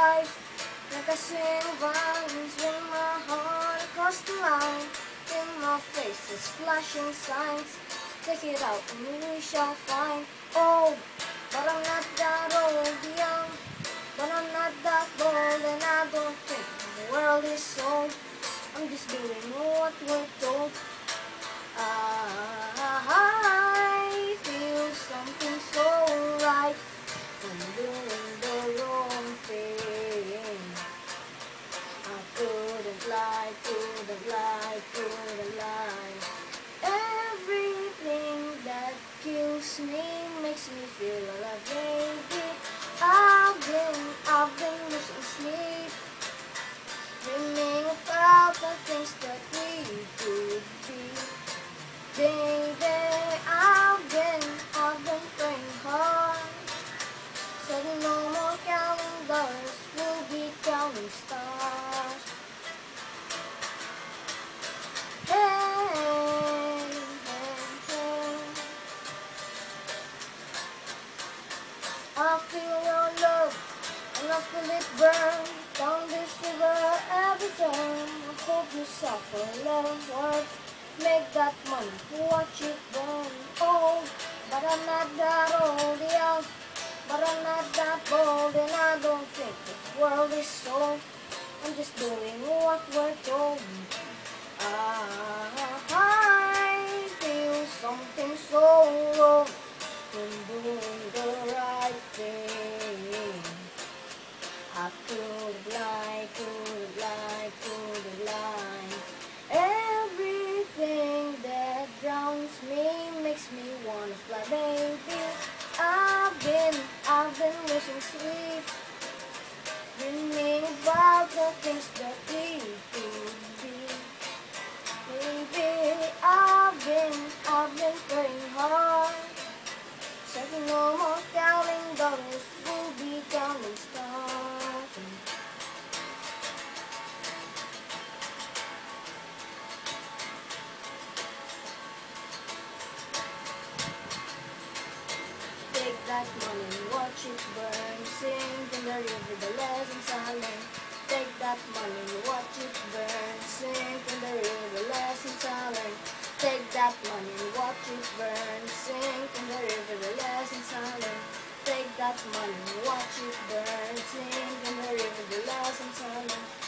life. Like a swing vines, swing my heart across the line. In my face is flashing signs. Take it out and we shall find. Oh, but I'm not that old, young. But I'm not that bold, and I don't think the world is sold. I'm just doing what we're told. I feel something so right from doing the wrong thing. I couldn't lie, couldn't lie, couldn't lie. Everything that kills me makes me feel alive, baby. I've been losing sleep, dreaming about the things that we could be. Baby, I've been praying hard. Said no more counting dollars, we'll be counting stars. Hey, hey, hey. I feel your love, and I feel it burn down this river every turn. I hope you suffer, love, work. Make that money, watch it burn. Oh, but I'm not that old, yeah. But I'm not that bold, and I don't think the world is sold. I'm just doing what we're told. I feel something so wrong from doing the right thing. I could lie, could lie, could lie. Everything that drowns me makes me wanna fly, baby. I've been losing sleep, dreaming about the things that we could be. Baby, I've been praying hard. Said no more counting dollars, we'll be counting stars. Take that money, watch it burn, sink in the river, the lessons I learned. Take that money, watch it burn, sink in the river, the lessons I learned. Take that money, watch it burn, sink in the river, the lessons I learned. Take that money, watch it burn, sink in the river, the lessons I learned.